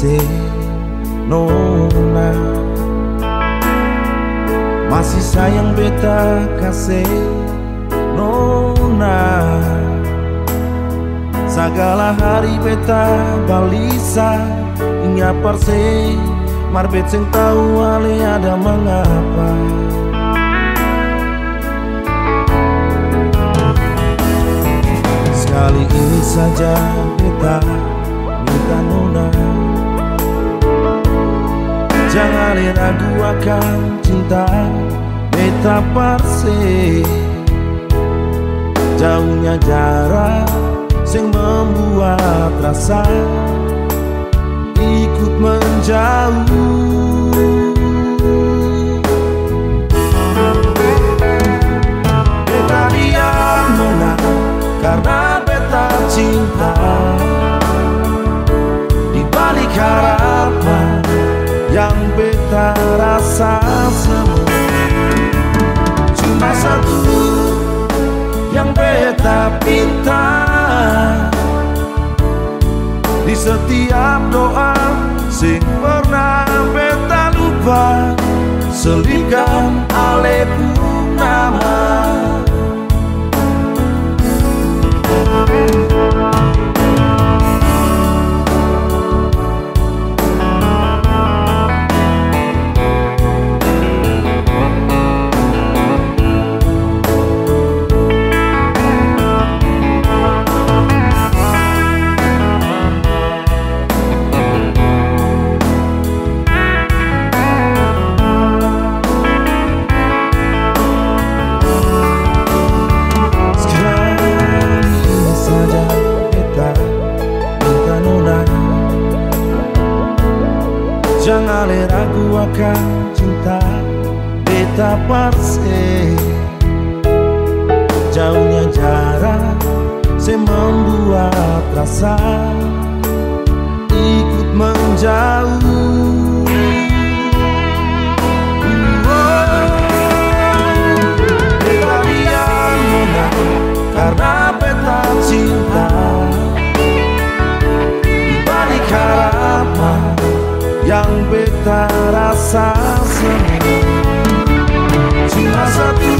kasih nona, masih sayang beta kasih nona. Segala hari beta balisa hingga parse marbet sing tahu ale ada mengapa. Sekali ini saja beta minta nona, jangan ragu akan cinta beta parse. Jauhnya jarak sing membuat rasa ikut menjauh. Beta diam nona karena beta cinta, di balik harapan yang beta rasa semua. Cuma satu yang beta pinta, di setiap doa sing pernah beta lupa, selipkan ale nama. Jangan ragu akan cinta beta parse. Jauhnya jarak yang membuat rasa ikut menjauh. Beta diam nona karena beta cinta, di balik harapan yang beta rasa semua. Cuma satu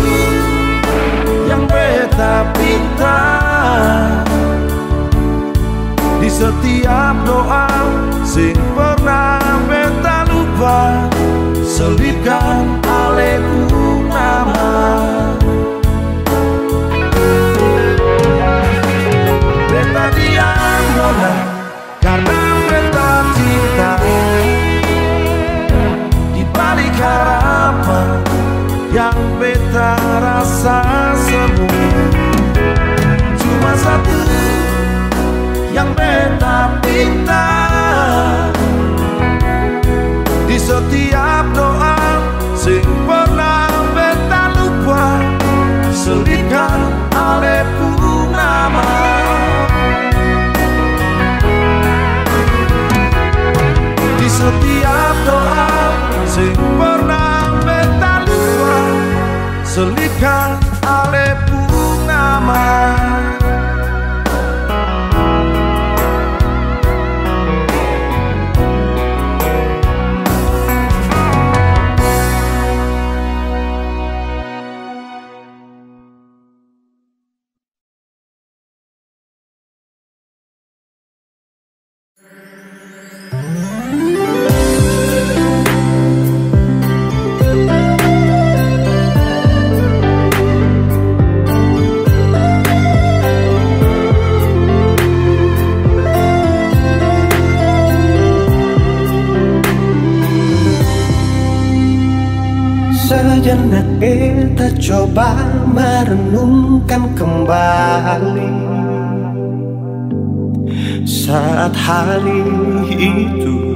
yang beta pinta, di setiap doa sing pernah beta lupa, selipkan ale nama. Beta diam nona karena beta cinta, balik harapan yang beta rasa semua. Cuma satu yang beta pinta, di setiap doa sing pernah beta lupa, selipkan ale nama. Di setiap doa sing pernah beta lupa, selipkan ale nama. Sejenak beta coba merenungkan kembali saat hari itu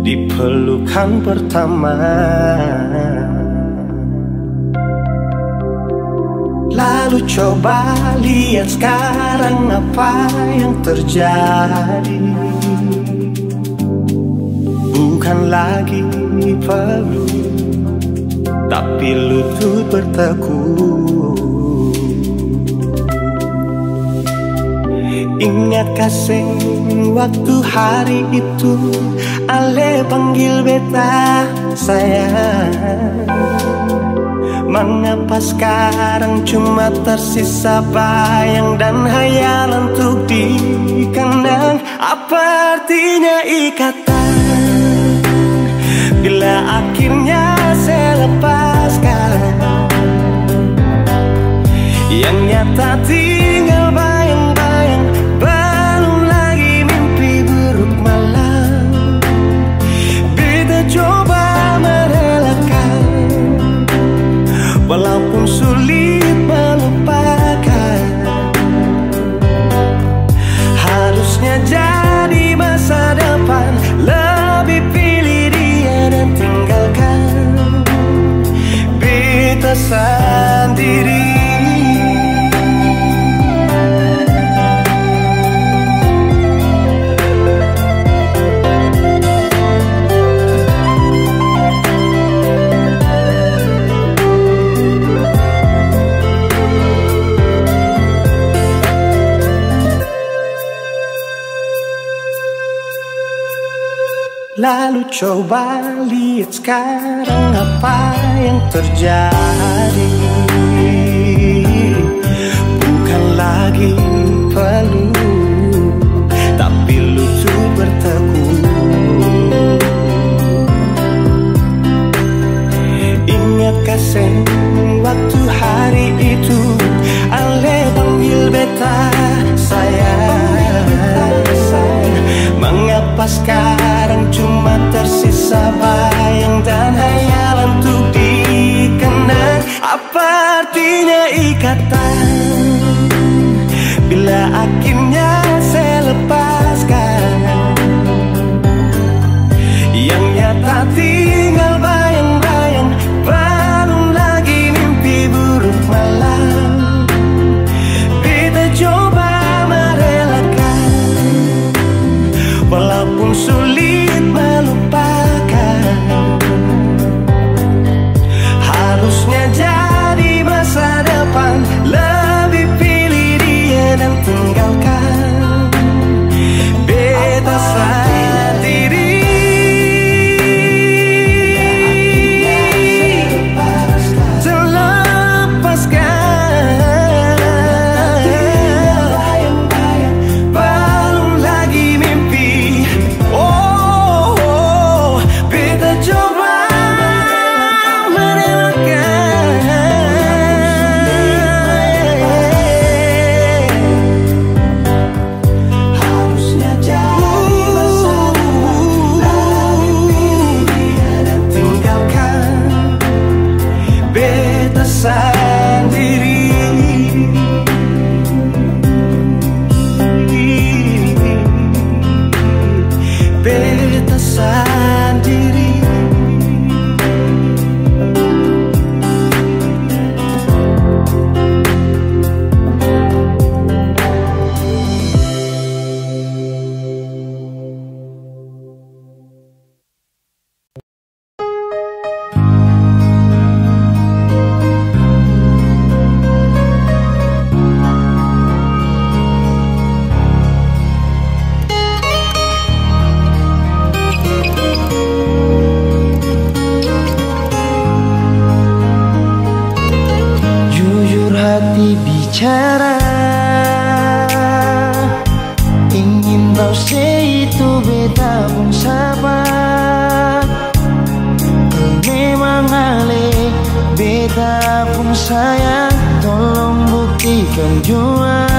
di pelukan pertama. Lalu coba lihat sekarang apa yang terjadi. Bukan lagi perlu, tapi lutut bertekuk. Ingat kasih waktu hari itu Ale panggil beta sayang. Mengapa sekarang cuma tersisa bayang dan hayalan untuk dikenang? Apa artinya ikatan bila akhirnya saya lepaskan? Yang nyata tinggal bayang-bayang, belum lagi mimpi buruk malam. Beta coba merelakan, walaupun sulit melupakan. Harusnya jadi masa depan, lebih pilih dia dan tinggalkan beta sendiri. Lalu coba lihat sekarang apa yang terjadi. Bukan lagi peluk, tapi lutut bertekuk. Ingatkah sen waktu hari itu Ale panggil beta sayang. Mengapa sekarang cuma tersisa bayang dan hayalan untuk dikenang? Apa artinya ikatan bila akhirnya saya lepaskan? Yang nyata tinggal bayang-bayang, belum lagi mimpi buruk malam. Beta coba merelakan, walaupun sulit melupakan. Harusnya jadi masa depan, lebih pilih dia dan tinggalkan beta sendiri. Bicara, ingin tahu itu beta pun sabar. Memang Ale beta pun sayang, tolong buktikan jua.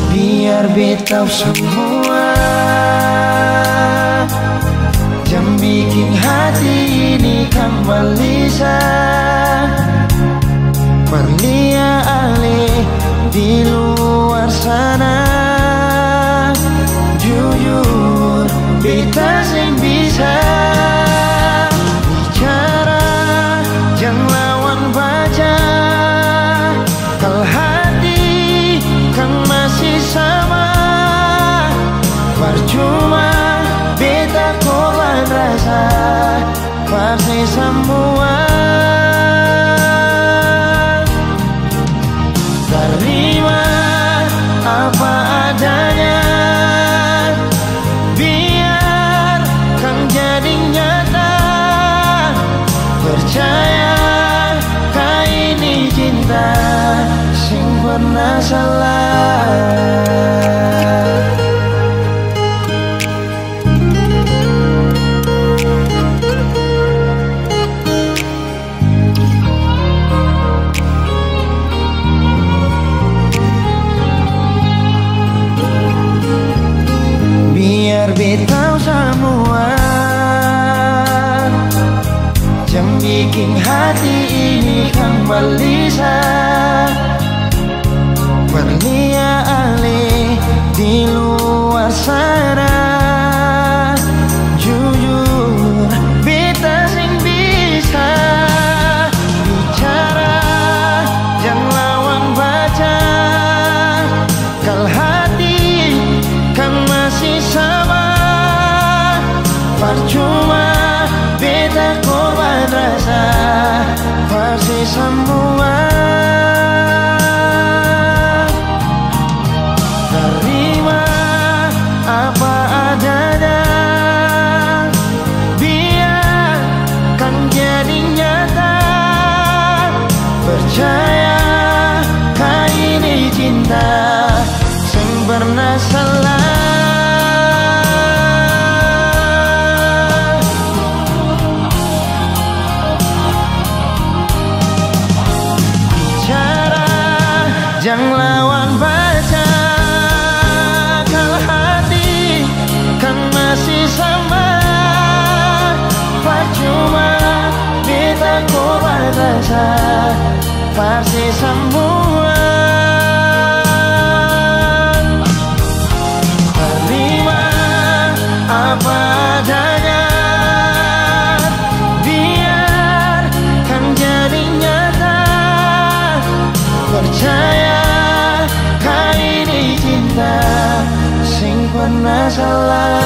Biar beta semua jam bikin hati ini kembali Perlia Ale di luar sana. Jujur beta sing bisa bicara, jangan lawan baca. Kalau hati kan masih sama, percuma beta korban rasa pasti semua. Terima apa balisa berlian-lian di luar sana. Jujur beta sing bisa bicara, jangan lawan baca. Kalau hati kan masih sama, percuma beta korban rasa pasti semua. Terima apa adanya, biarkan jadi nyata. Percaya kau ini cinta sing pernah salah. Jangan lawan baca, kalau hati kan masih sama. Percuma beta korban rasa pasti semua. Terima apa adanya, biarkan jadi nyata. Percaya kau ini cinta sing pernah salah.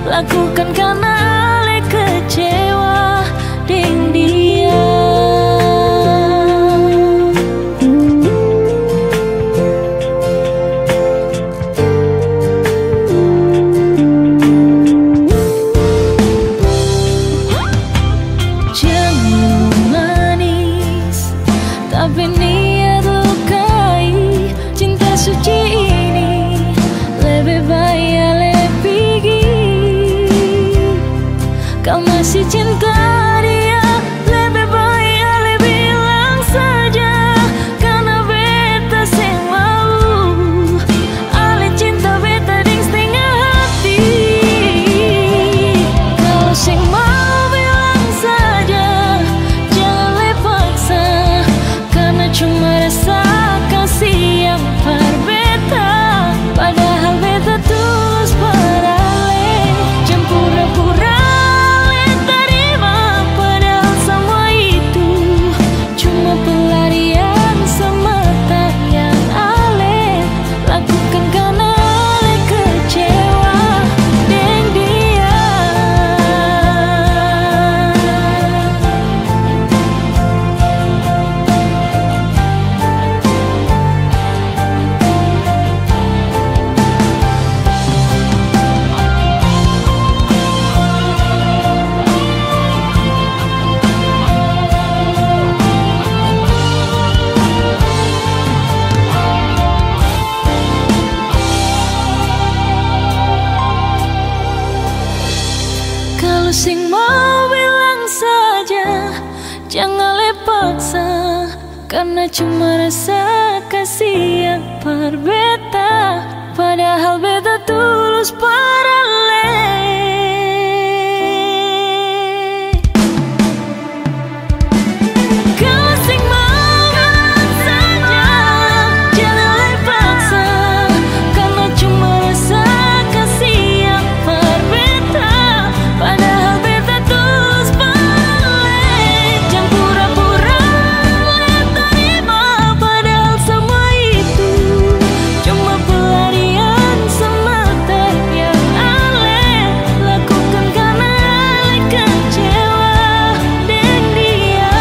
Lakukan karena ale kecewa dengan dia. Jangan manis, tapi niat lukai. Cinta suci ini lebih baik ale pergi. Kau masih cinta dia, lebih baik ale bilang saja. Karena beta sing mau, ale cinta beta ding setengah hati. Kau sing mau bilang saja, jangan le paksa. Karena cuma karena cuma rasa kasih yang berbeda, padahal beta tulus paralel. Kau sing mau bilang saja, jangan paksa, karena cuma rasa kasih yang berbeda, padahal beta tulus paralel. Jangan pura-pura terima, padahal semua itu cuma pelarian semata yang Ale lakukan karena Ale kecewa dengan dia.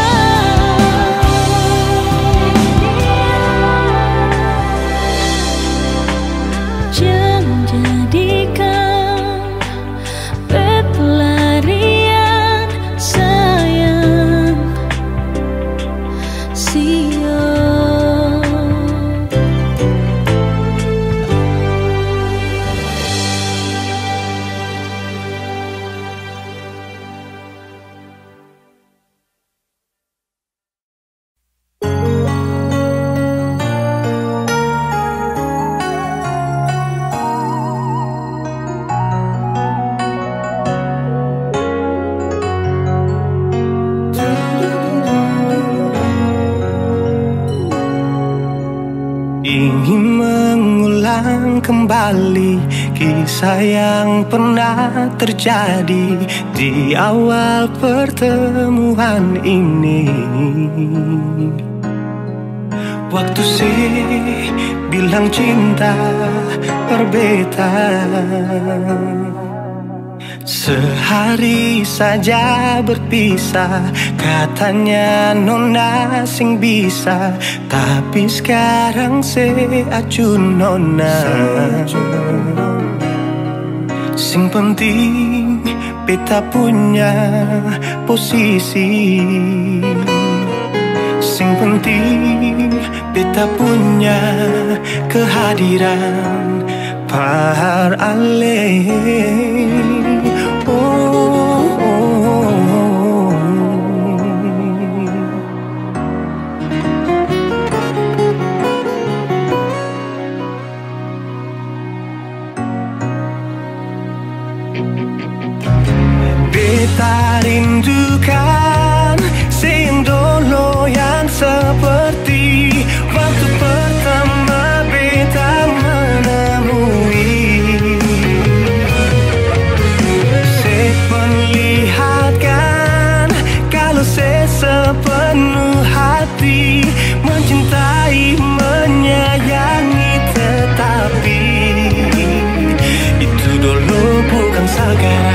Jangan jadikan pelarian sayang, ingin mengulang kembali kisah yang pernah terjadi di awal pertemuan ini. Waktu sih bilang cinta berbeda, sehari saja berpisah, katanya nona sing bisa, tapi sekarang se acun nona. Sing penting beta punya posisi, sing penting beta punya kehadiran par Ale. Beta rindukan sing dulu yang seperti waktu pertama beta menemui. Seperlihatkan kalau sepenuh hati mencintai, menyayangi, tetapi itu dulu bukan sekarang.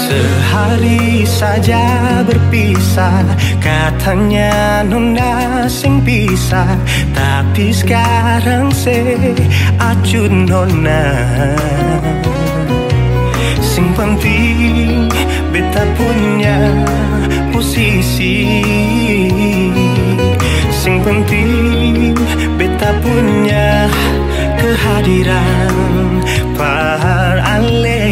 Sehari saja berpisah, katanya nona sing bisa, tapi sekarang se acun nona. Sing penting beta punya posisi, sing penting beta punya kehadiran par Ale.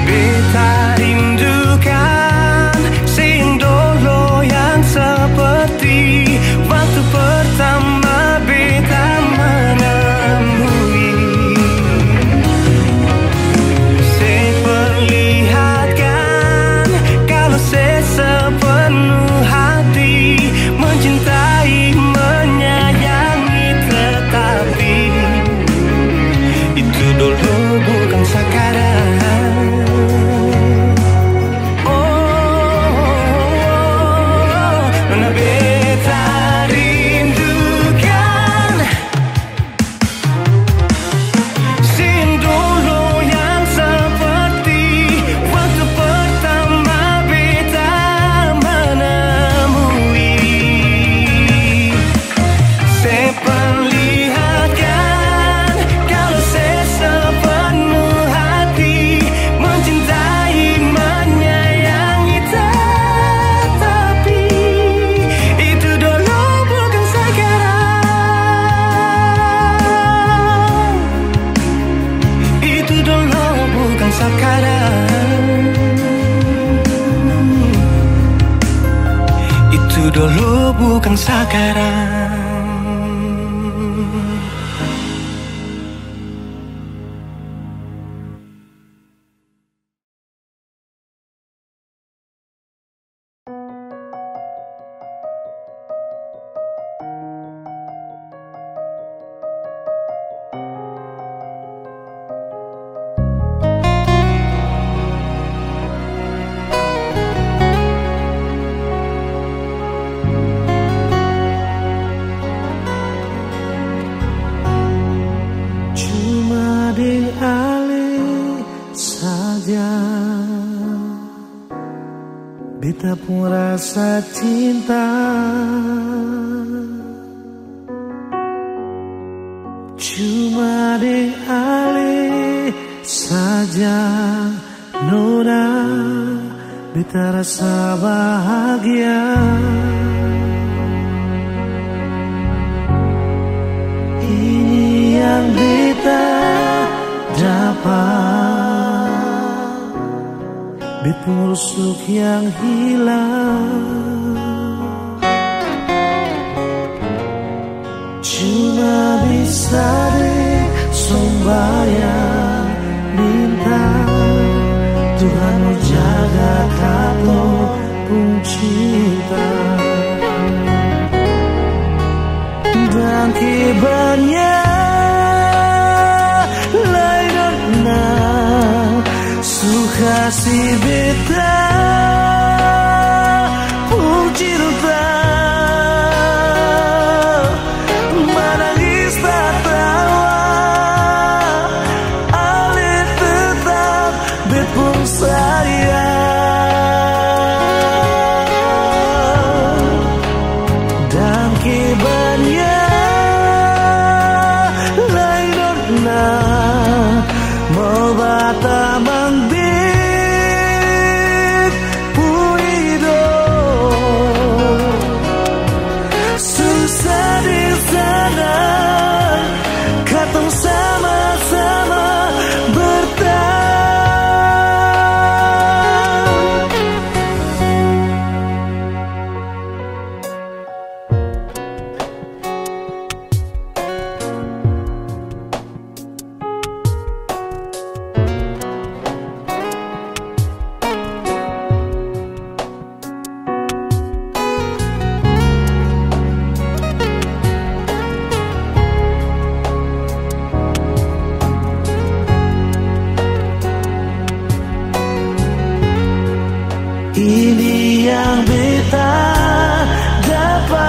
Beta rindukan sing dulu yang seperti waktu pertama beta menemui. dulu bukan sekarang. Beta pun rasa cinta, cuma deng ale saja nona. Beta rasa bahagia. Ini yang beta dapat, beta rusuk yang hilang. Cuma bisa deh sembahyang minta Tuhan mau jaga kato pun cinta. Dan kibarnya lain suka si beta pun cinta. Menangis tak tawa, ale tetap bet pun sayang. Dan kibarnya lain mau bata mangdik puido. Susah di sana, katong sama-sama bertahan. Ini yang beta dapat,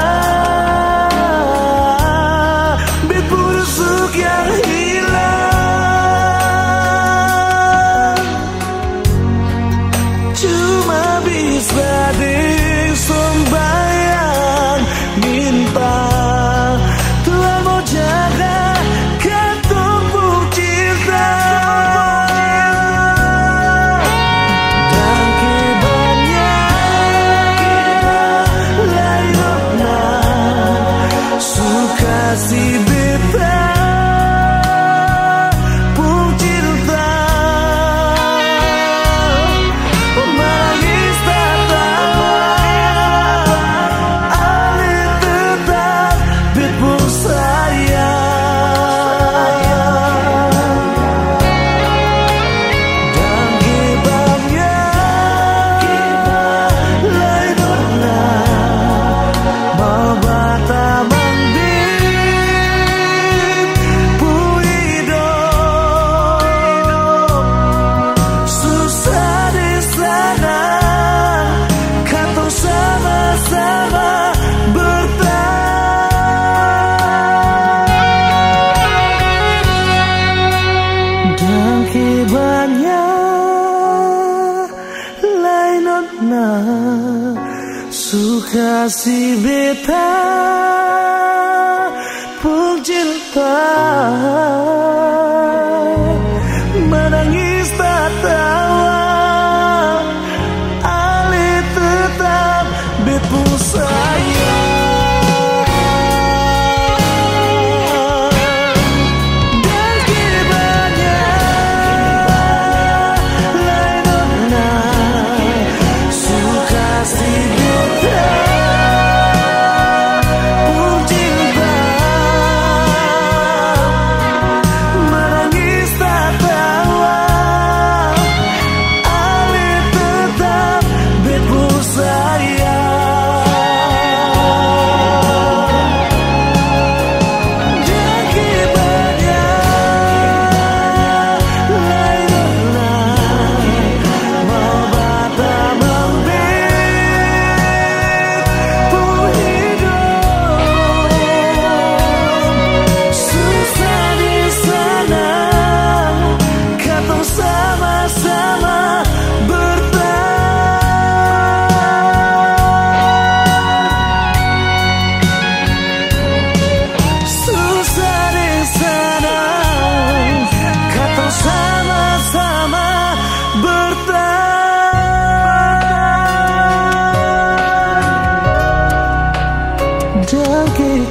bet busuk yang hilang. Cuma bisa deh sembahyang minta Tuhan mau jaga katong pun cinta. Si beta pun cinta. Menangis tak tawa, ale tetap bet pun sayang. Dan kebangnya lain mau bata suka si beta pun cinta. Menangis tak tawa, ale tetap bet pun sayang. Dan kibarnya lain suka si beta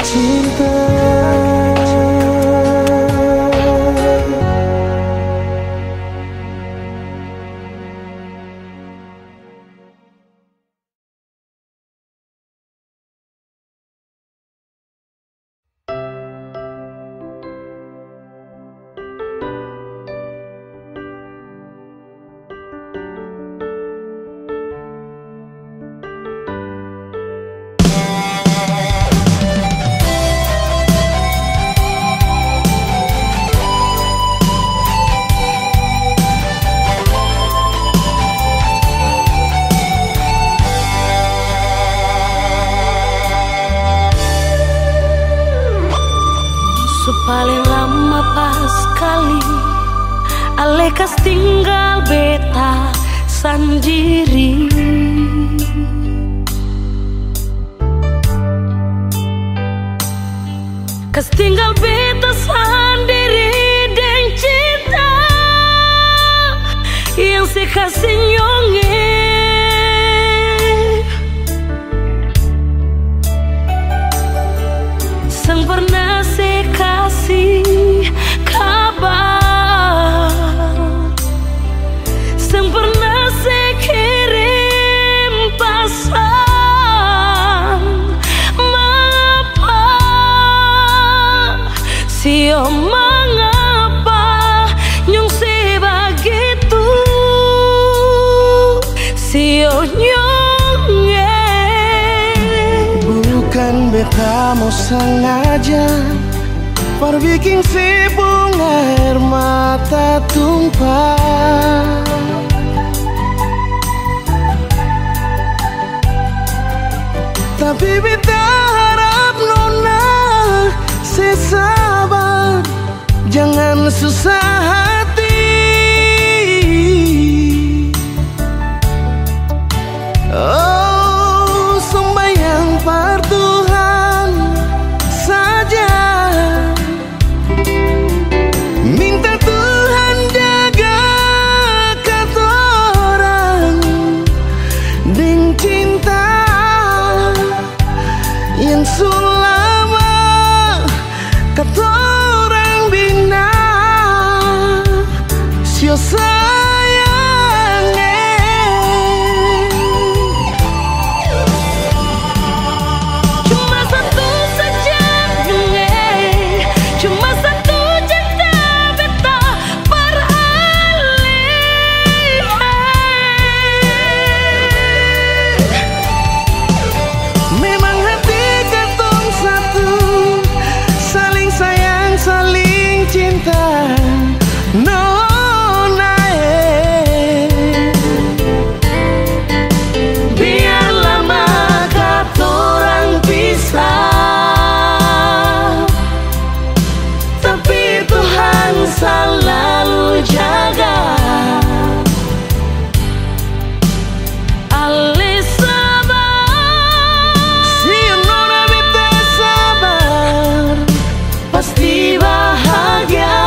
cinta. Paling lama pas kali alekas tinggal beta sendiri. Kas tinggal beta sendiri dan cinta yang sekasih nyonge. Sang pernah kasih kabar, sang pernah kirim pesan. Mengapa, sio mengapa nyong sebegitu, sio nyonge. Bukan beta mau sengaja perbikin si bunga air mata tumpah, tapi beta harap nona sesabar, jangan susah hati. Oh, sembahyang par Tuhan saja, minta Tuhan jaga katorang dengan cinta yang selama katorang bina. Sio selalu jaga. Ale sabar, si nona beta sabar, pasti bahagia.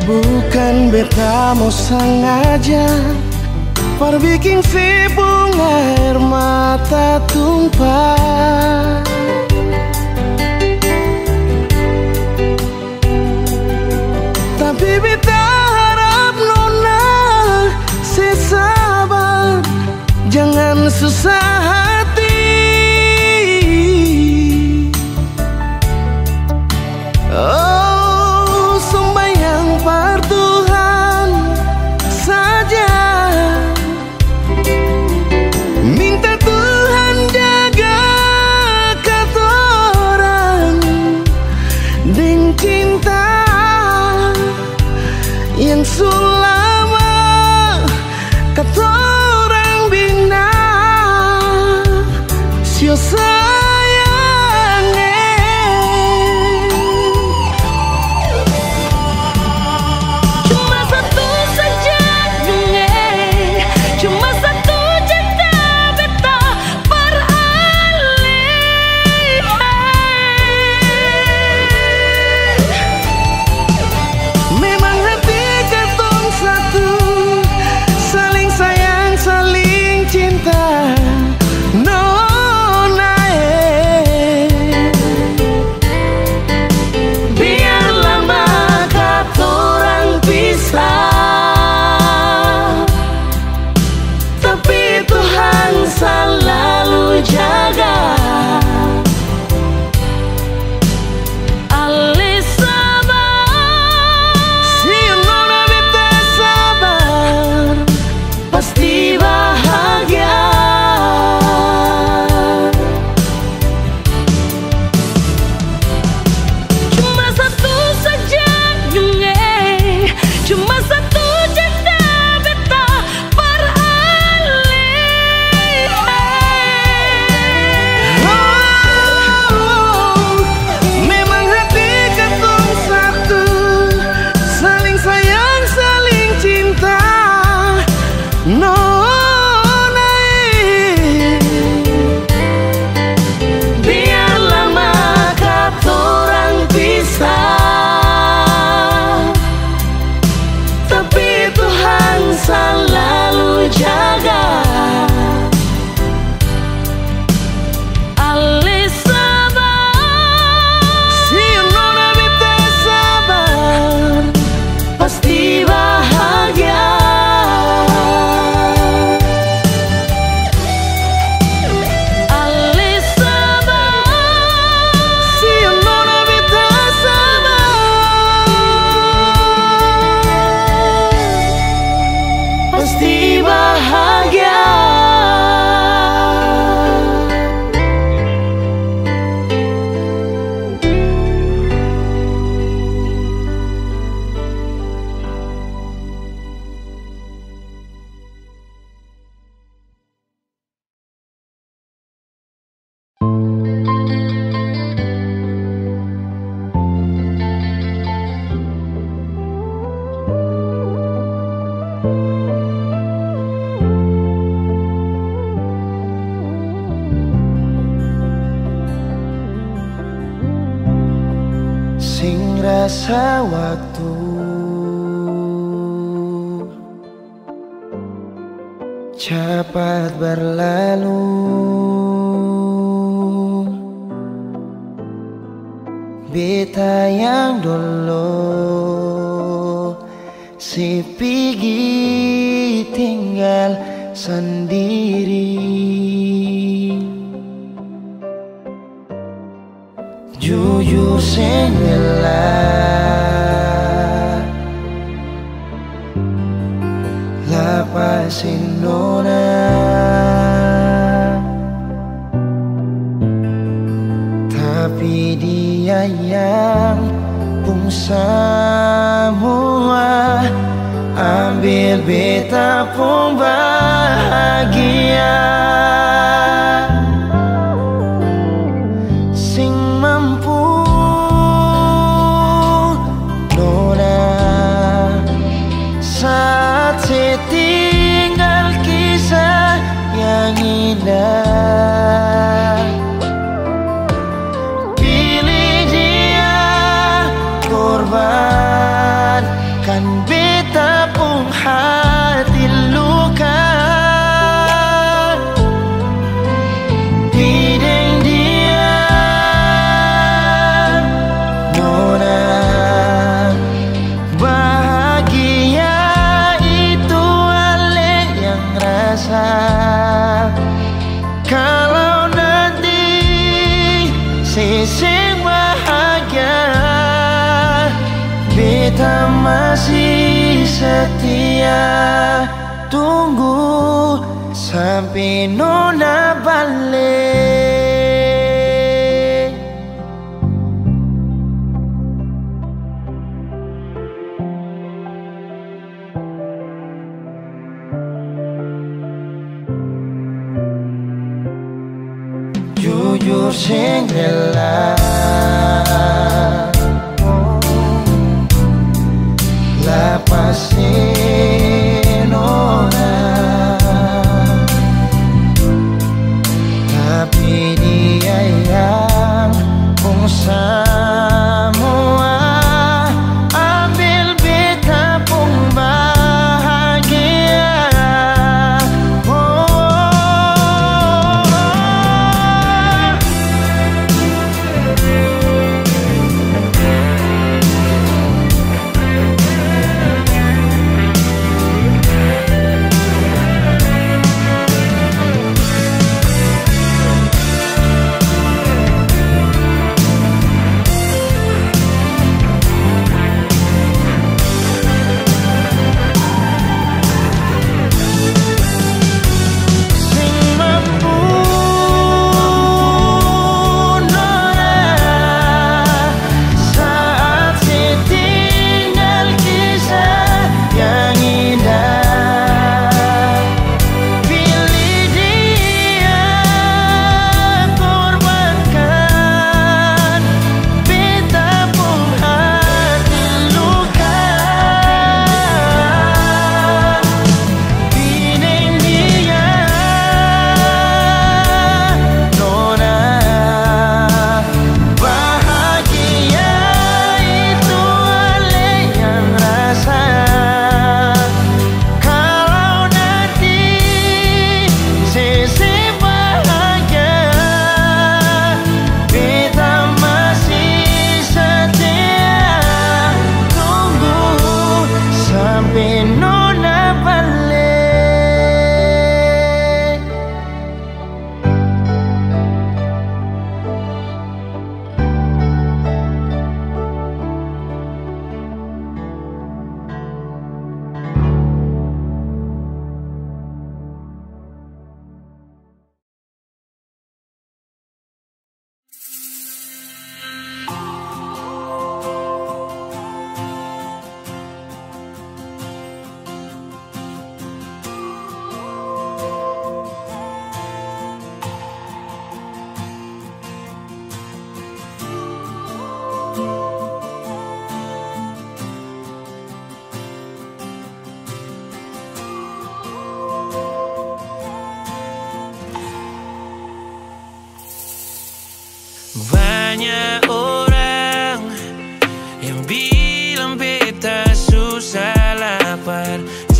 Bukan beta mau sengaja perbikin si bunga air mata tumpah, tapi beta harap nona sesabar, jangan susah hati. Oh, sembahyang par Tuhan saja, minta Tuhan jaga katorang dengan cinta yang selama katorang bina. masa waktu cepat berlalu, beta yang dulu si pergi tinggal sendiri. Jujur senggelah lapasin nona, tapi dia yang pun semua ambil beta pun bahagia. Sing mampu nona saat setinggal kisah yang indah. Pilih dia korban kan beta pun hati luka. Bideng dia nona bahagia itu ale yang rasa. Kalau nanti seseng bahagia, beta masih setia tunggu sampai nona balik. Jujur senggelah lapasin orang, tapi dia yang pun semua ambil beta pun bahagia.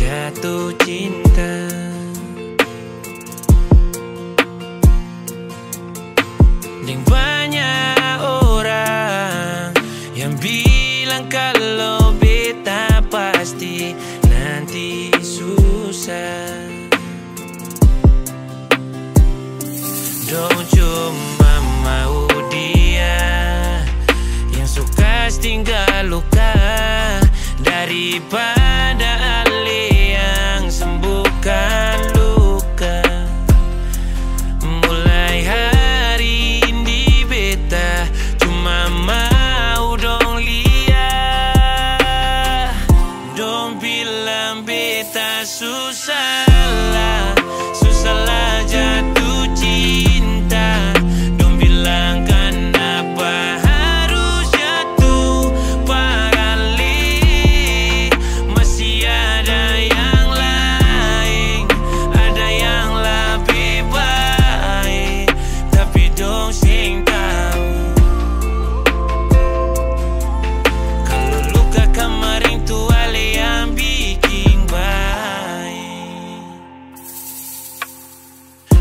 jatuh cinta. Dan banyak orang yang bilang kalau beta pasti nanti susah. Dong cuma mau dia yang suka tinggal luka daripada alih yang sembuhkan luka. Mulai hari ini beta cuma mau dong lihat, dong bilang beta susah lah, susah lah jatuh cinta. Dong bilang kenapa harus jatuh paralih, masih ada yang lain, ada yang lebih baik, tapi dong sing tahu kalau luka kemarin tuh ale yang bikin baik.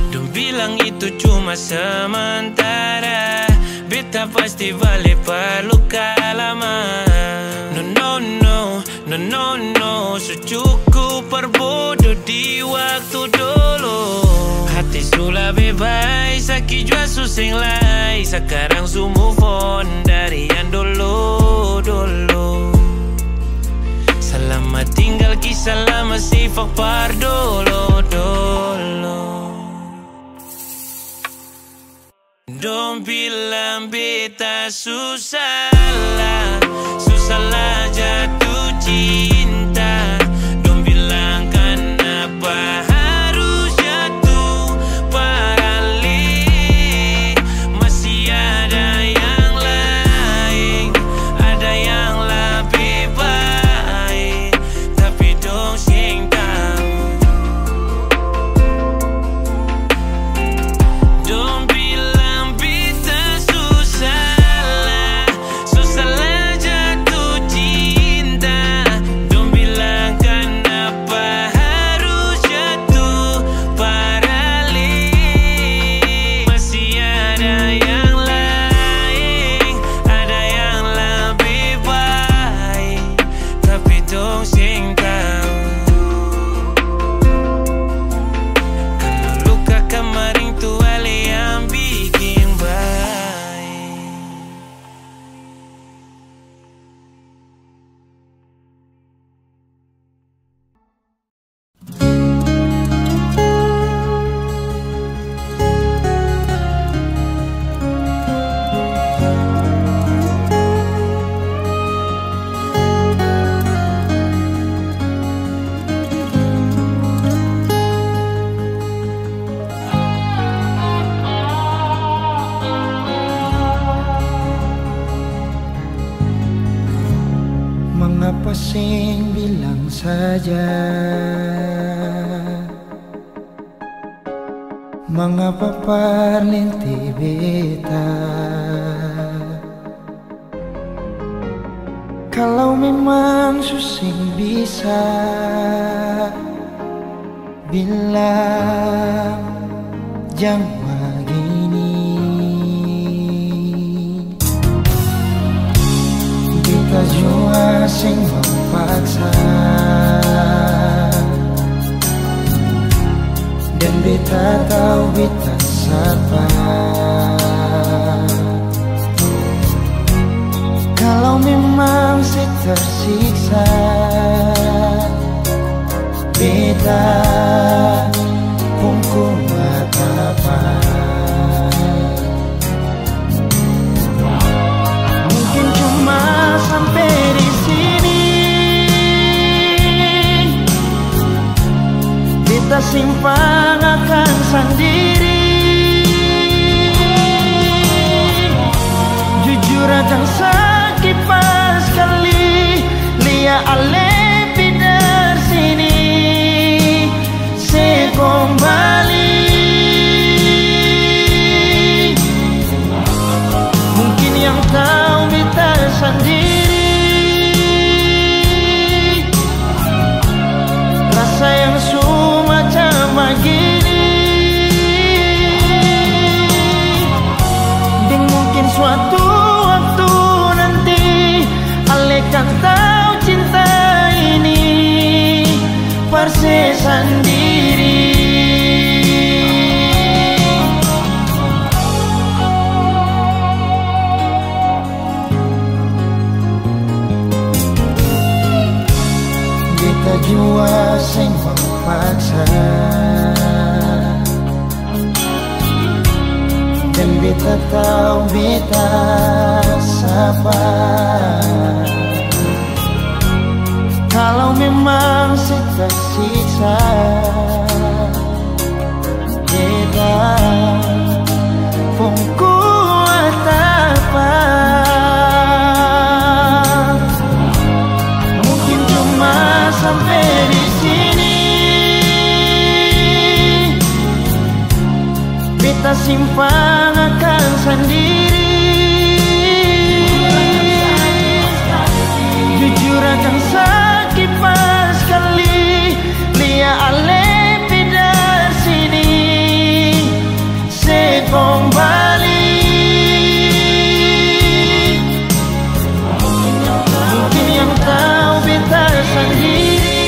Dong bilang itu cuma sementara, beta pasti balik luka lama. No no no, no no no, secukup perbodoh di waktu dulu. Hati sudah bebas, sakit jua suseng lai. Sekarang su move on dari yang dulu-dulu. Selamat tinggal kisah lama sifat pardolo-dolo. Dong bilang beta susah lah, susah lah jatuh cinta. Dong bilang kenapa harus jatuh paralih, masih ada yang lain, ada yang lebih baik, tapi dong sing tahu. Dong bilang beta susah lah, susah lah jatuh cinta. Dong bilang kenapa harus jatuh paralih, masih ada yang lain, ada yang lebih baik, tapi dong sing tahu kalau luka kemarin tuh ale yang bikin baik. Mengapa sing bilang saja, mengapa parlinti beta, kalau memang susing bisa bilang jangan begini. Beta jua sing memaksa, dan beta tahu beta sabar. Kalau memang saya tersiksa, beta pun kuat apa. Mungkin cuma sampai di sini, beta simpang akan sendiri. Jujur akan sakit pas kali lia ale pidar sini. Se kembali, mungkin yang tahu beta sendiri. Pasti sendiri. Beta jua sing paksa, dan beta tahu beta sabar. Kalau memang siksa beta pun kuat apa. Mungkin cuma sampai di sini. Beta simpang akan sendiri. Jujur akan sakit pas kali lia ale pindah sini. Se kembali. Mungkin yang tahu beta sendiri.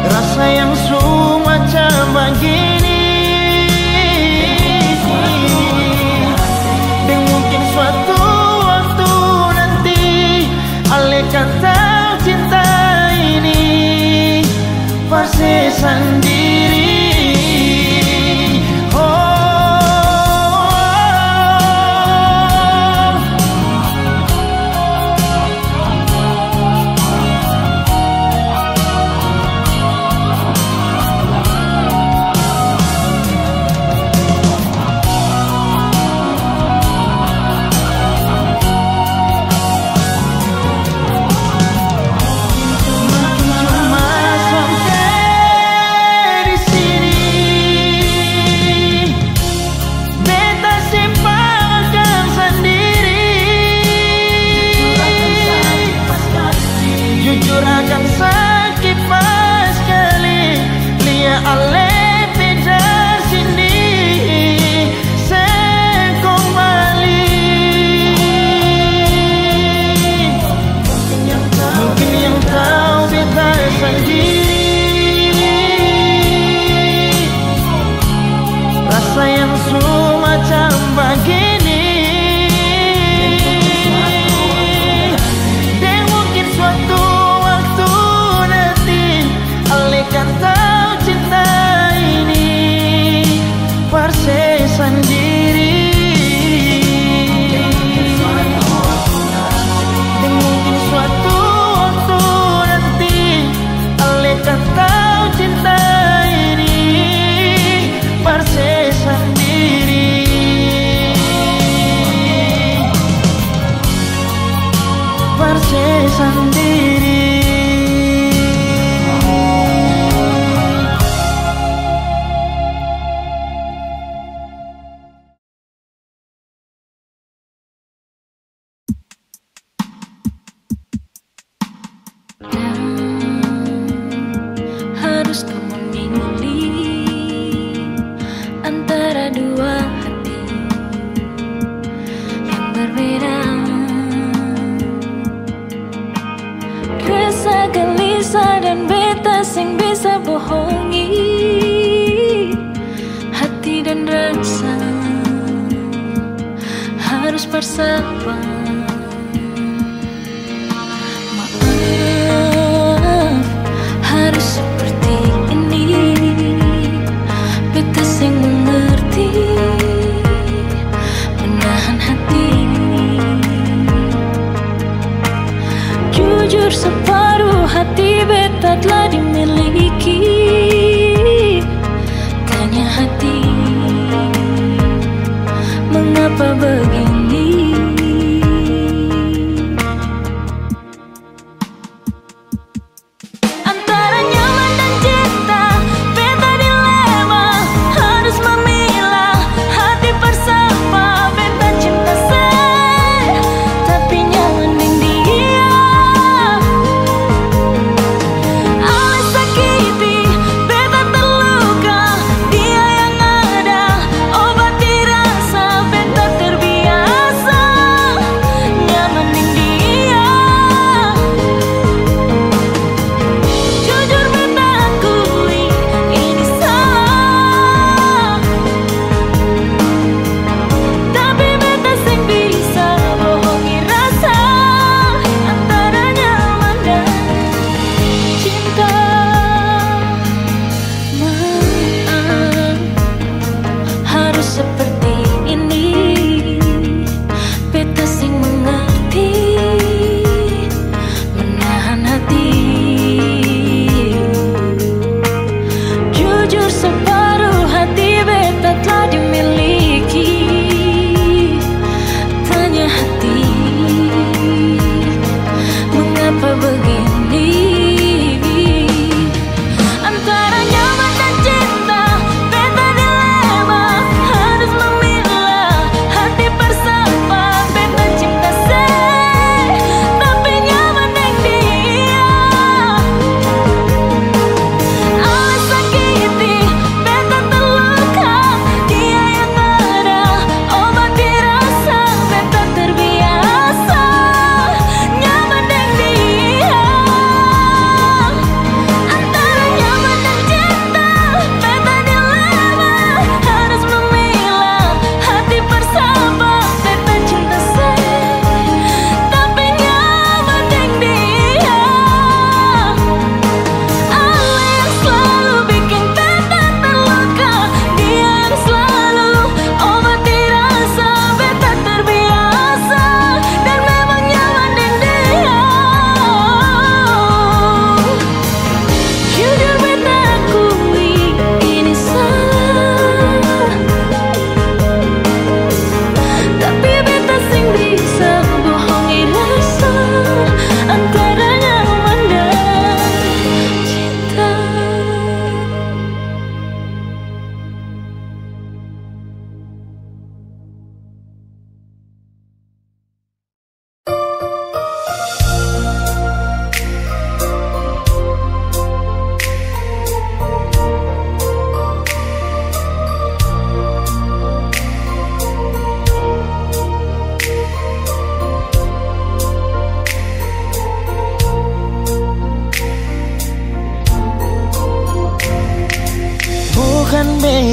Rasa yang semacam begini. Dan mungkin suatu waktu nanti ale kata cinta ini pasti sendiri. Rasa yang semacam begini. Dan mungkin suatu waktu nanti ale kan tahu cinta ini pasti sendiri. Dan mungkin suatu waktu nanti ale kan tahu cinta ini pasti sendiri. Pasti sendiri. Harus kamu memilih antara dua hati yang berbeda. Resah, gelisah, dan beta sing bisa bohongi hati dan rasa. Harus bersabar. Maaf, harus seperti ini. Beta sing mengerti, menahan hati. Jujur separuh hati beta telah dimiliki. Tanya hati, mengapa begini? Antara nyaman dan cinta, beta dilema. Harus memilah hati bersama. Beta cinta saya, tapi nyaman dengan dia.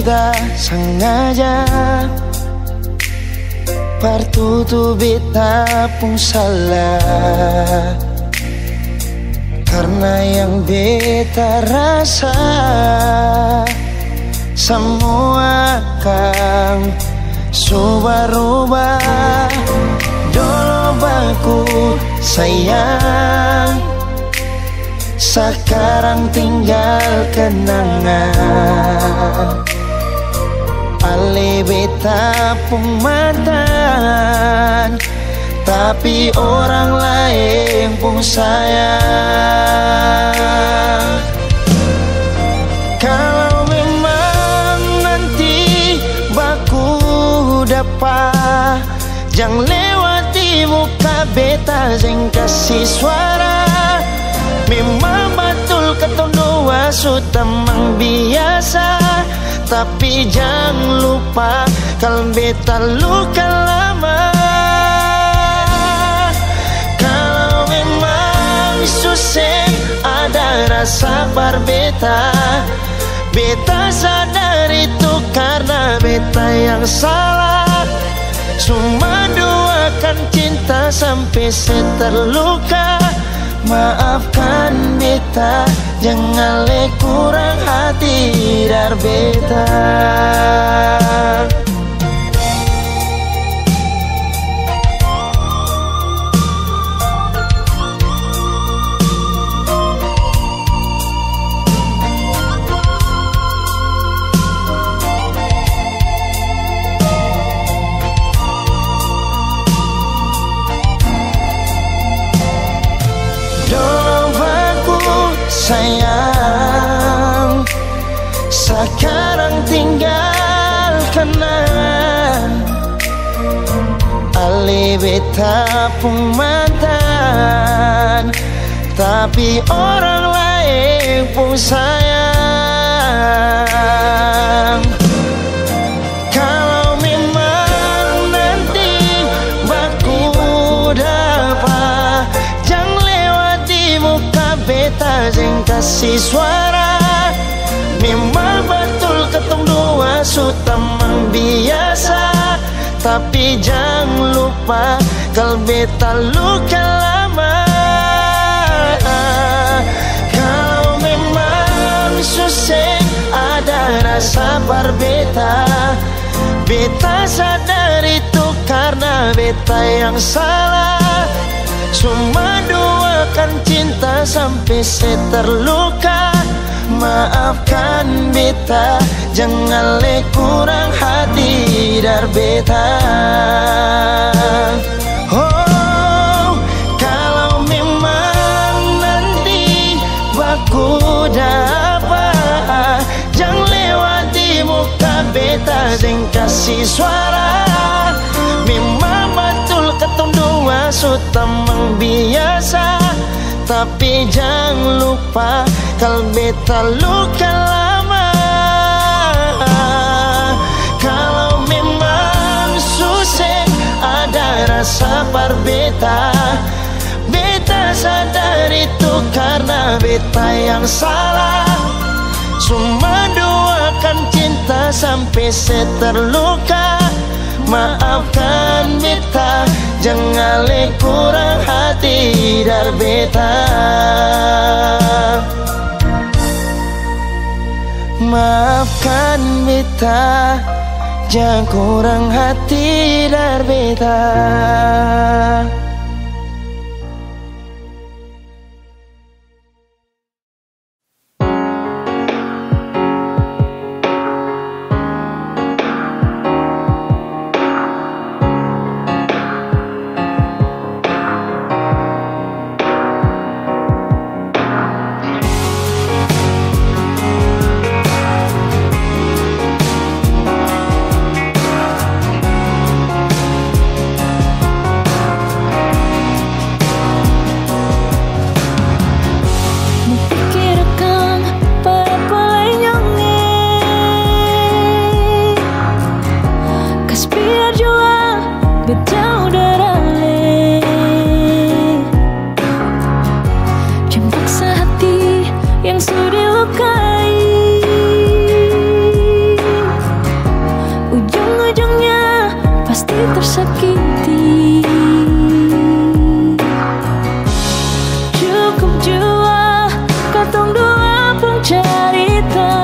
beta sengaja partutu beta pun salah, karena yang beta rasa semua akan subah-rubah. Dulu baku sayang, sekarang tinggal kenangan. Ale beta pun mantan, tapi orang lain pun sayang. Kalau memang nanti baku dapat, jangan lewati muka beta yang kasih suara. Memang betul ketong dua sudah memang biasa, tapi jangan lupa kalau beta luka lama. Kalau memang susah ada rasa berbeta, beta sadar itu karena beta yang salah. Cuma doakan cinta sampai terluka. Maafkan beta, jangan le kurang hati dar beta. Sayang, sekarang tinggal kenangan. Ale beta pun mantan, tapi orang lain pun sayang. Kalau memang nanti baku dapat, jangan lewati muka beta yang kasih suara. Memang betul ketong dua sudah memang biasa, tapi jangan lupa kalau beta luka lama. Kalau memang susah ada rasa berbeta, beta sadar itu karena beta yang salah. Cuma doakan cinta sampai terluka. Maafkan beta, jangan le kurang hati dar beta. Oh, kalau memang nanti baku dapat, jangan lewati muka beta yang kasih suara. Memang betul ketong dua sudah memang biasa, tapi jangan lupa kalau beta luka lama. Kalau memang susah ada rasa berbeta, beta sadar itu karena beta yang salah. Cuma doakan cinta sampai terluka. Maafkan beta, jangan le kurang hati dar beta. Maafkan beta, jangan kurang hati dar beta. tersakiti. Cukup jua katong dua pun cerita,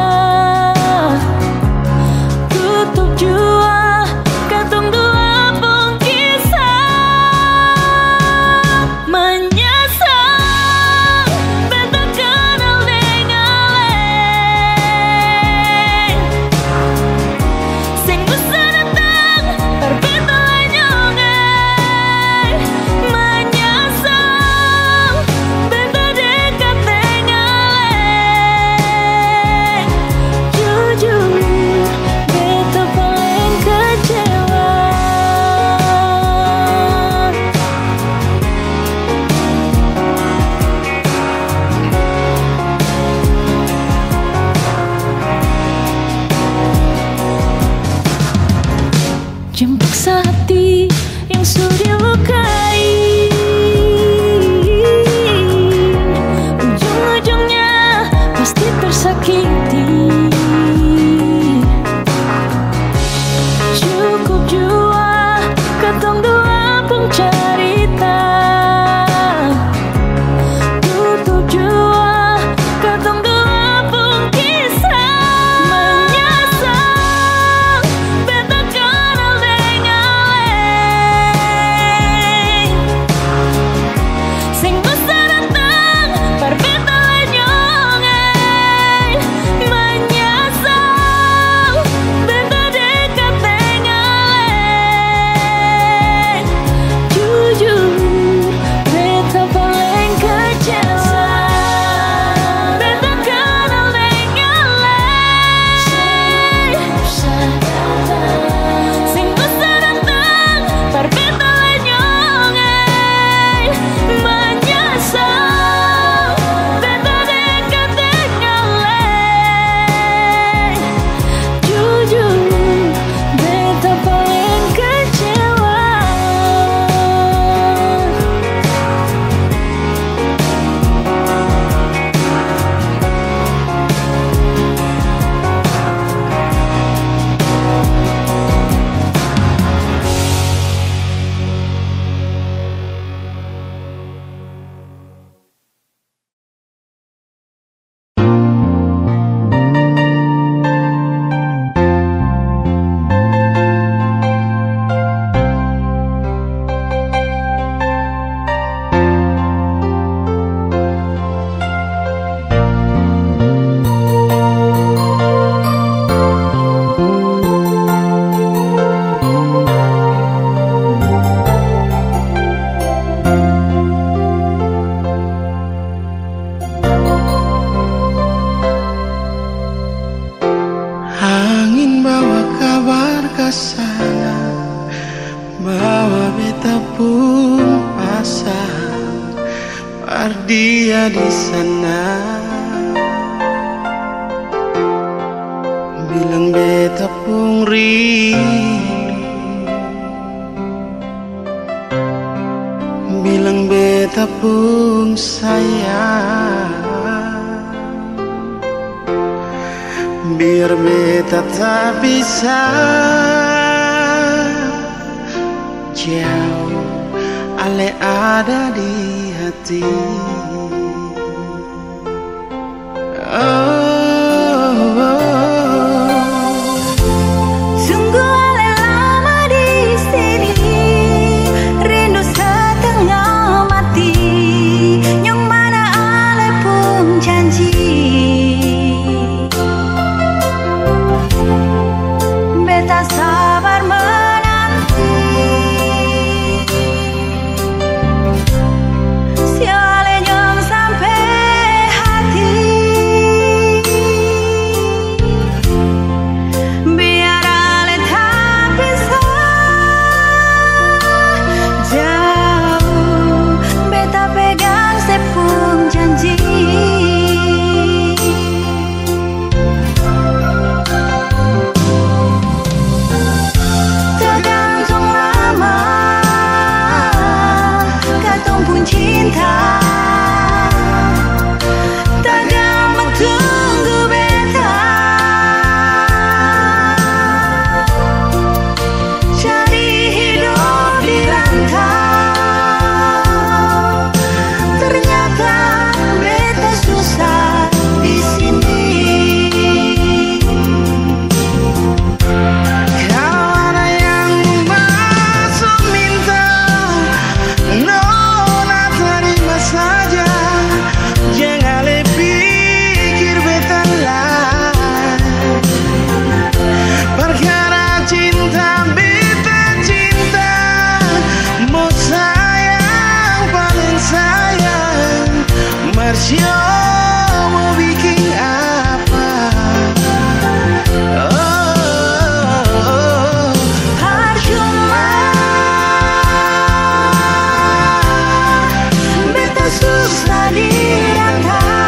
tutup jua katong dua pun kisah. Menyesal beta kenal dengan leng, sing bisa datang berbeda lenyonge. Menyesal beta dekat dengan leng, jujur beta paling kecewa. Jemput hati yang sudah lukai, ujung-ujungnya pasti tersakiti. Cukup jua katong dua pun cerita, tutup jua katong dua pun kisah. Menyesal beta kenal dengan leng, sing bisa datang berbeda lenyonge. Menyesal beta dekat dengan leng, jujur beta paling kecewa. Beta kenal dengan leng, sing bisa datang berbeda lenyonge. Menyesal beta dekat dengan leng, jujur beta paling kecewa. Angin bawa kabar ke sana, bawa beta pun pasang dia di sana. Bilang beta pun rindu, bilang beta pun sayang. Biar beta tak bisa jauh, ale ada di hati. Sungguh ale lama di sini, rindu setengah mati, yang mana ale pun janji. Beta sabar menanti, sialenya Marsio mau bikin apa? Percuma beta susah dirangkai.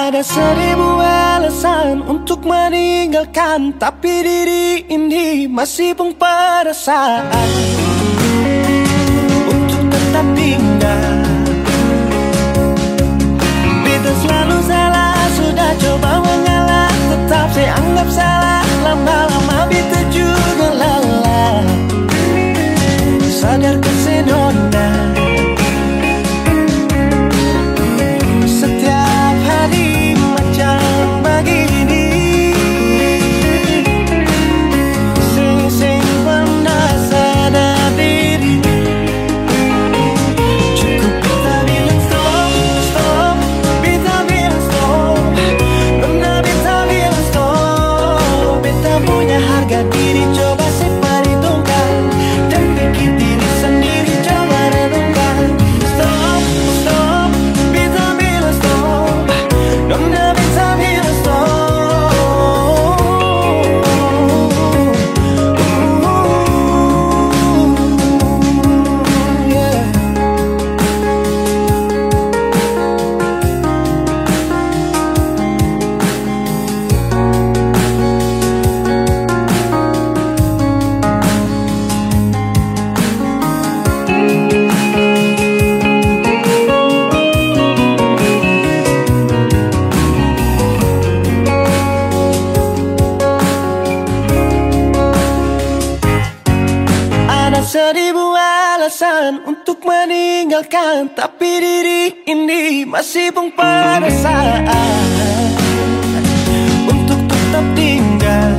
Ada 1000 alasan untuk meninggalkan, tapi diri ini masih pun perasaan untuk tetap tinggal. Beta selalu salah, sudah coba mengalah, tetap saya anggap salah. Lama-lama beta juga lelah, sadar kesenona. Setiap hari macam begini, sing pernah sadar diri. Cukup beta bilang stop, stop, beta bilang stop. Pernah beta bilang stop, beta punya harga seribu alasan untuk meninggalkan, tapi diri ini masih pun pada saat untuk tetap tinggal.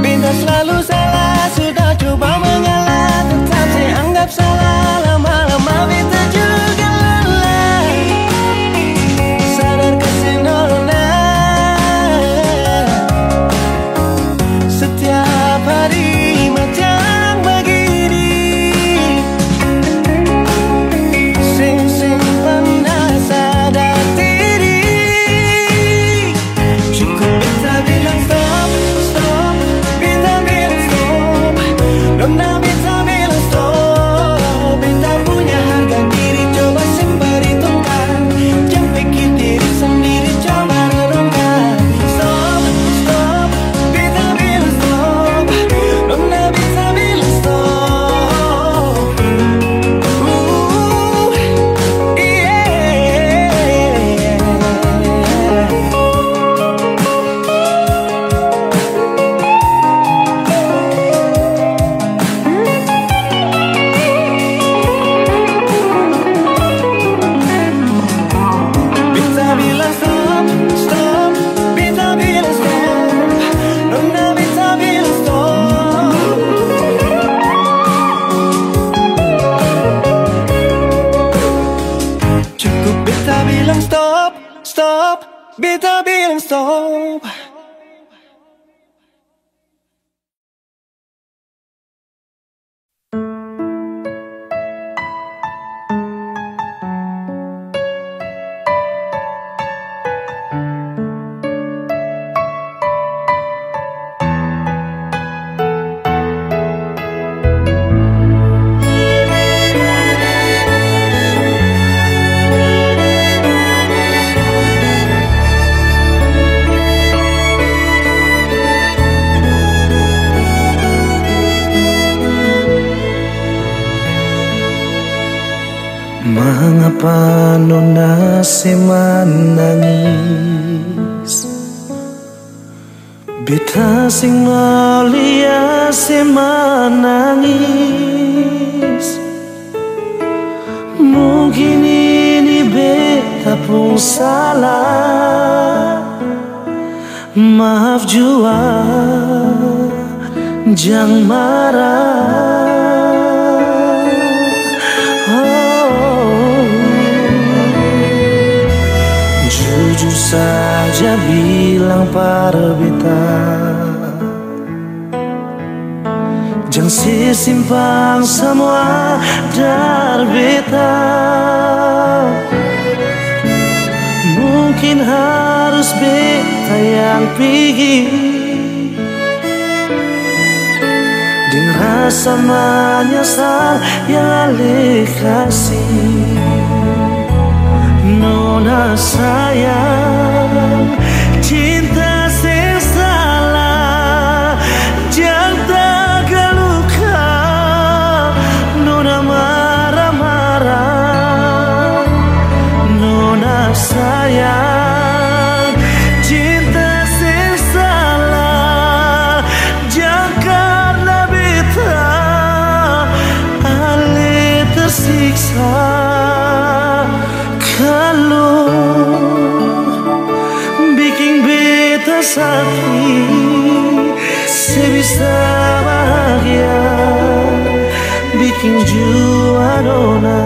Bintang selalu salah, sudah coba mengalah, tetap saya anggap salah. Lama-lama bintang juga lelah, sadar kasih nona. Setiap hari macam begini, sing pernah sadar diri. Cukup beta bilang stop, stop, beta bilang stop. Nona beta bilang stop. Beta punya harga diri, coba perhitungkan. Jangan pikir diri sendiri, coba renungkan. Stop, stop, beta bilang stop. Nona beta bilang stop. Beta bilang stop, stop, beta bilang stop. Nona beta bilang stop. Cukup beta bilang stop, stop, beta bilang stop. Mengapa nona menangis? Beta sing mulia menangis. Mungkin ini beta pun salah. Maaf jua, jangan marah. Jujur saja bilang pada beta, jangan simpan semua dari beta. Mungkin harus beta yang pergi, dengan rasa menyesal yang ale kasih. Nona sayang, cinta sing salah, jangan terluka. Nona marah-marah. Nona sayang, cinta sing salah, jangan karena beta ale tersiksa. Kalau bikin beta sakit, sebisa bahagia, bikin jua nona.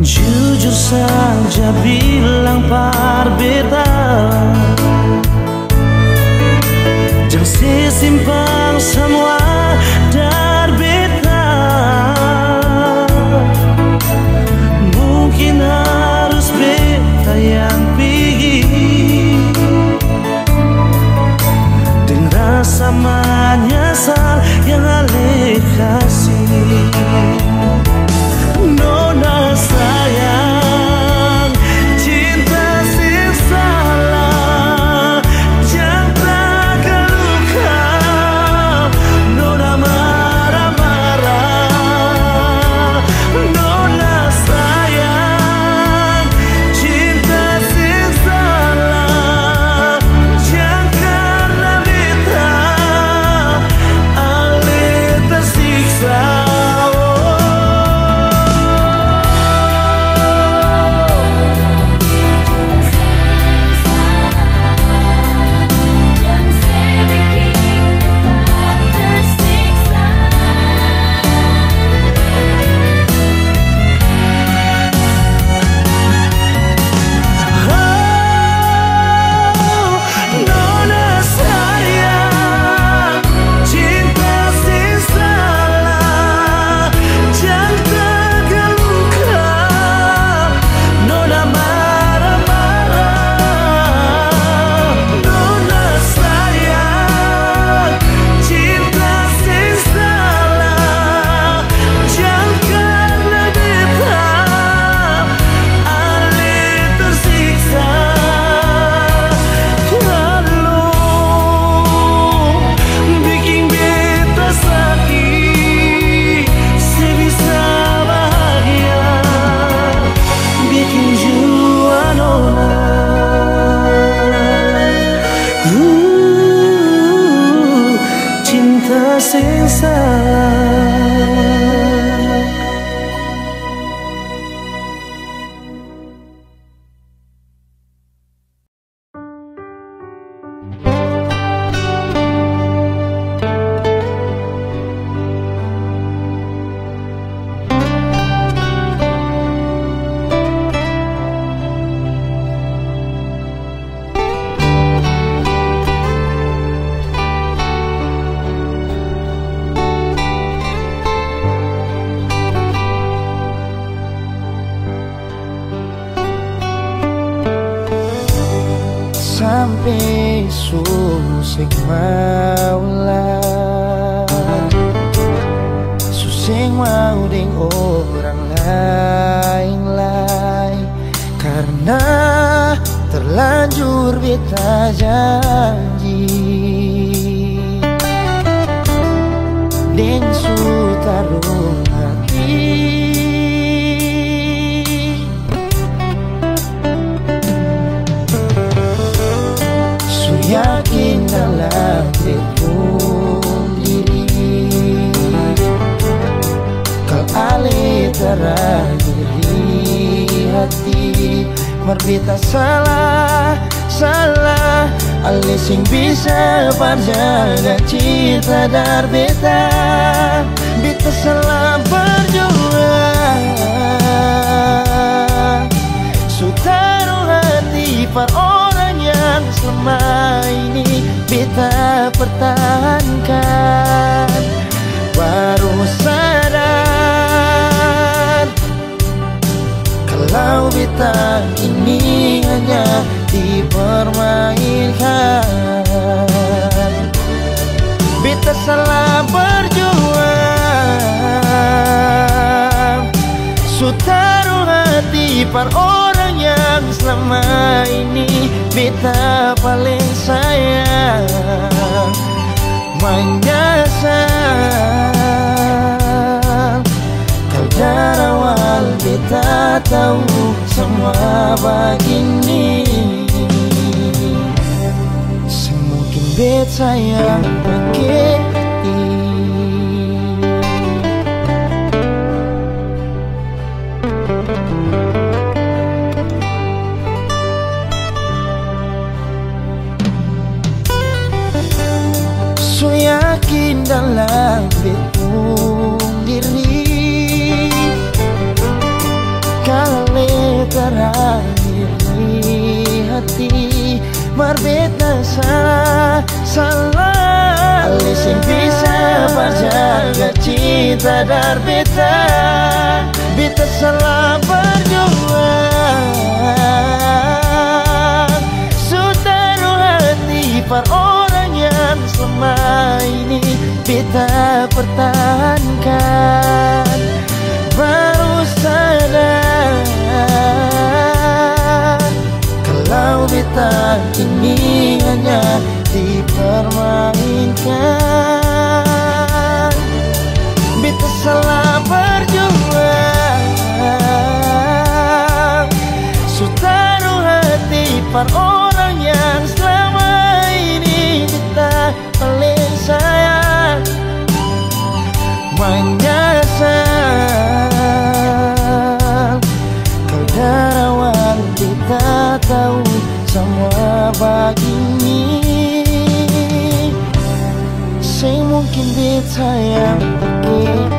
Jujur saja bilang par beta, jangan simpan semua dari beta. Mungkin harus beta yang pergi, dengan rasa menyesal yang ale kasih. Nona sayang, cinta sing salah, jangan terluka. sing salah. Sampai susik maulah susing mau ding orang lain karena terlanjur beta janji ding sutarung hati. Yakin dalam dirimu diri kal ale terakhir di hati merbita salah ale sing bisa parjaga cinta dar beta salah berjuang sutaruh hati par orang yang selama ini beta pertahankan. Baru sadar kalau beta ini hanya dipermainkan. Beta salah berjuang sutaruh hati par orang yang selama ini beta paling sayang. Menyesal kau dari awal beta tahu semua begini. Semungkin beta sayang pakai yakin dalam betung diri kali terakhir di hati berbeda salah ale sing bisa berjaga cinta dar beta salah berjuang sutaruh hati par orang yang selama ini beta pertahankan. Baru sadar kalau beta ini hanya dipermainkan. Beta salah berjuang sutaruh hati par orang yang selama ini beta paling sayang. Menyesal kau dari awal kita tahu semua begini. Saya mungkin beta yang pergi.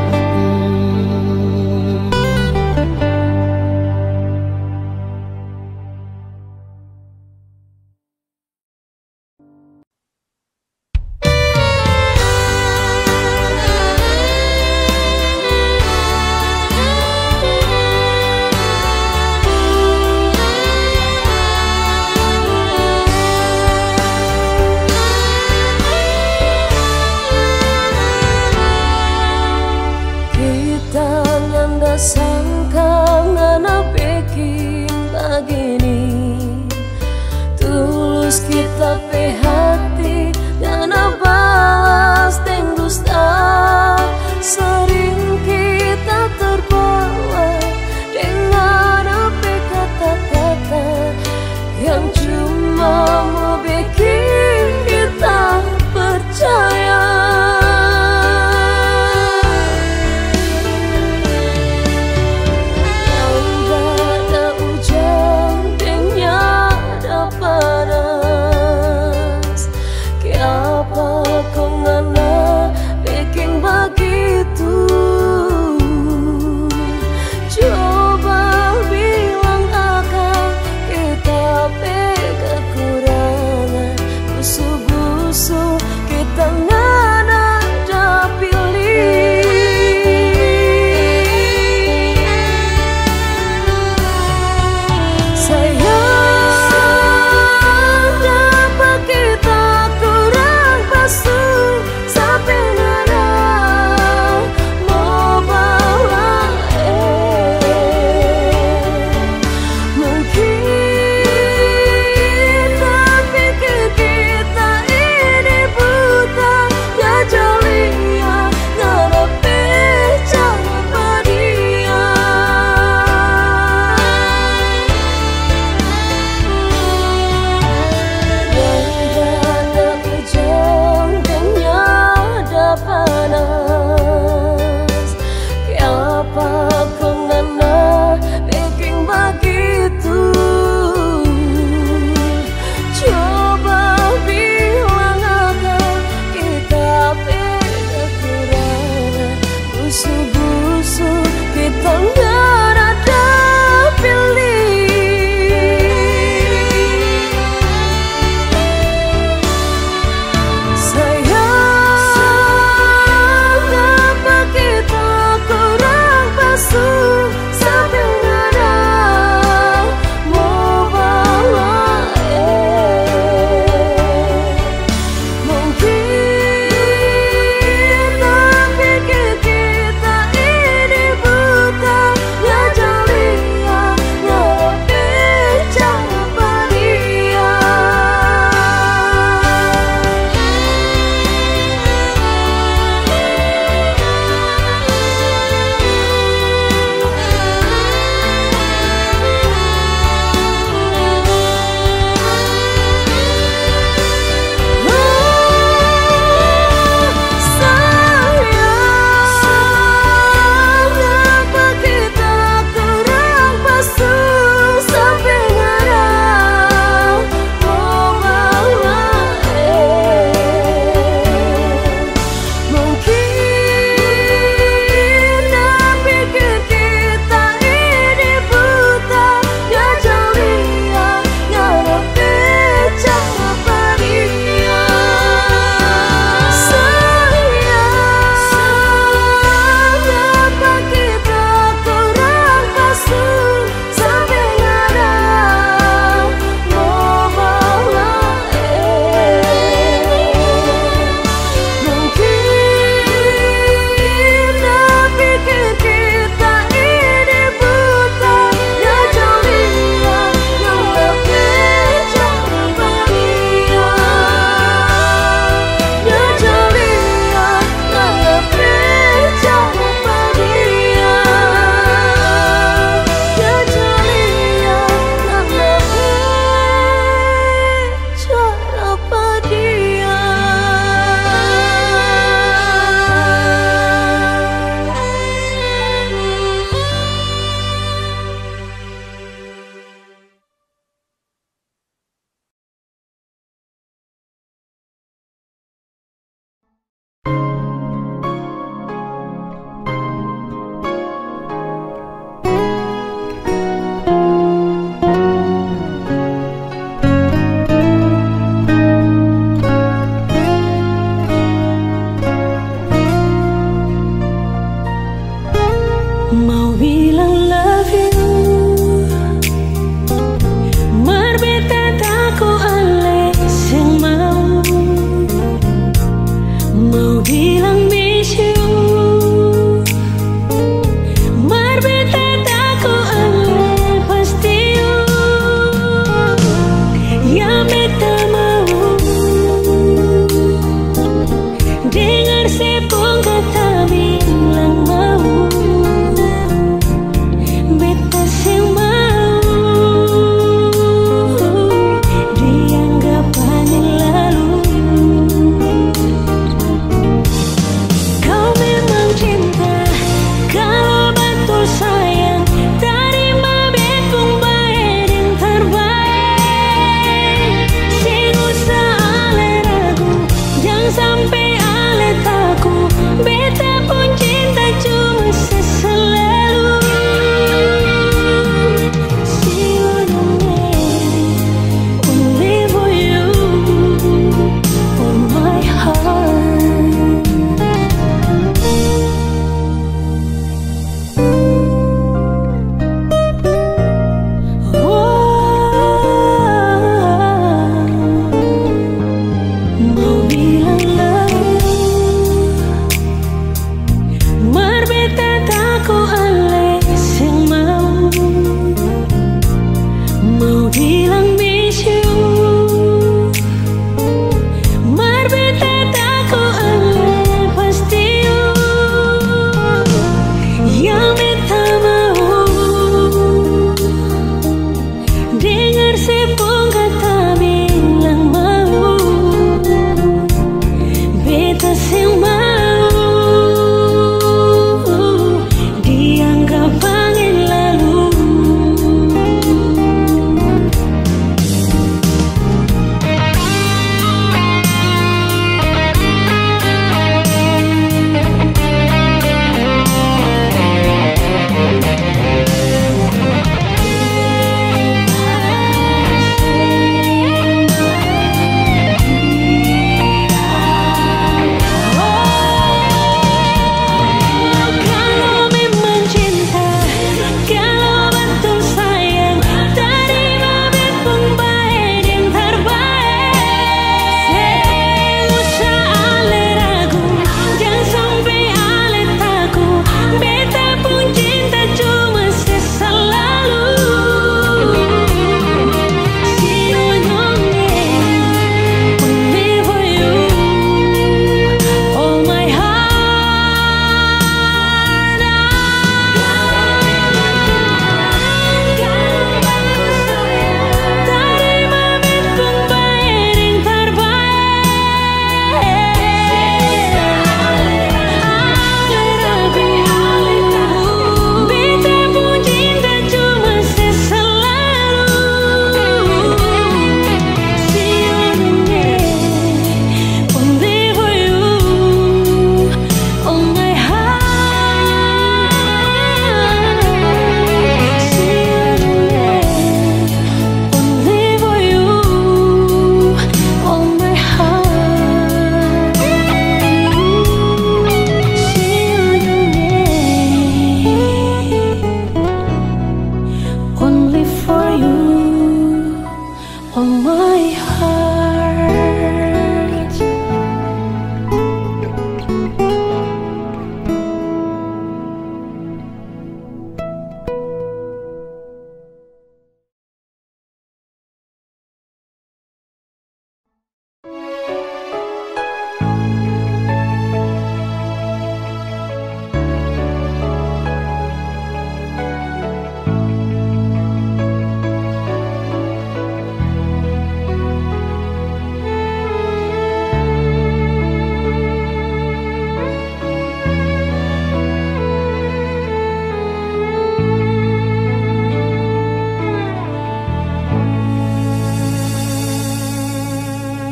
all my heart.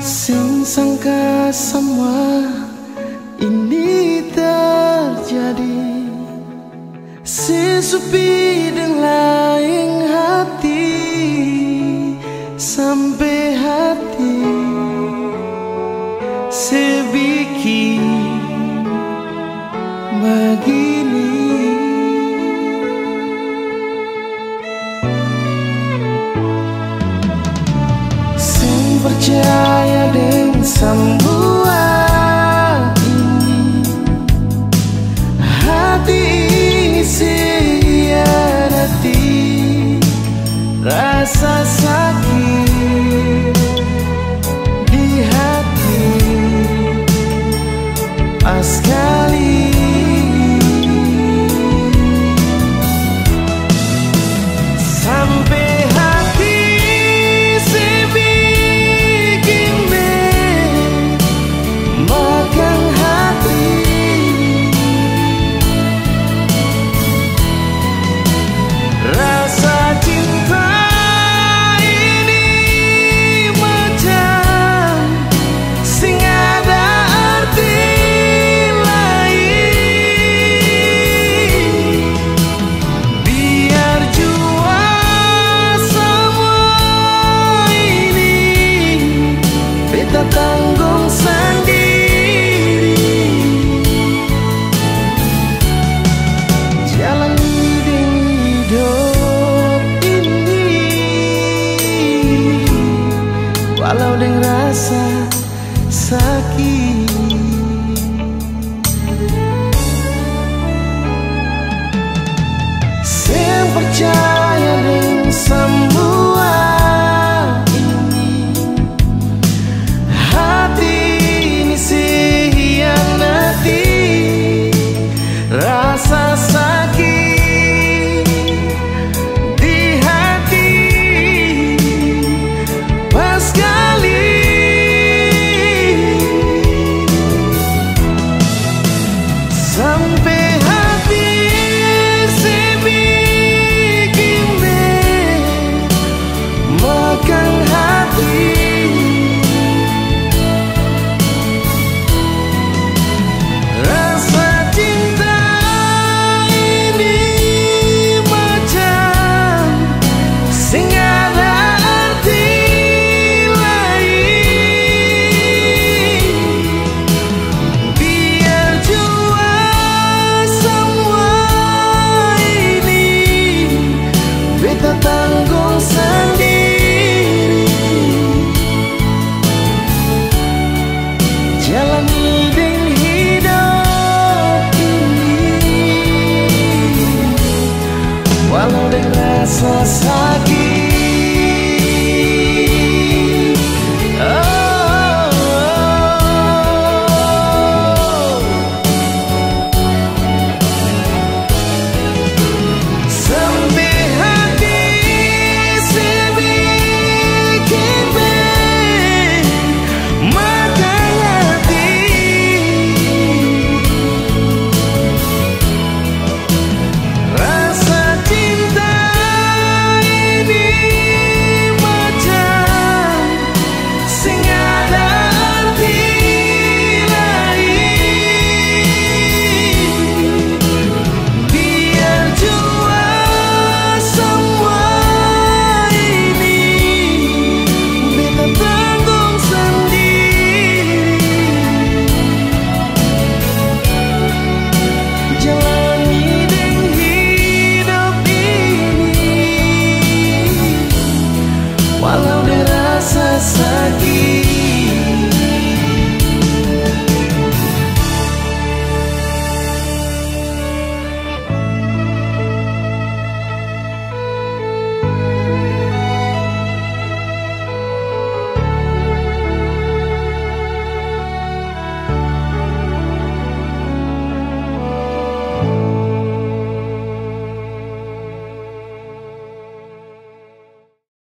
Sing sangka semua ini terjadi, si supi dan lain hati sampai hati sebikin begini. Percaya dengan semua ini, hati ini sianati rasa sakit di hati pas kali sampai tanggung sendiri, jalani hidup ini walau dengan rasa sakit.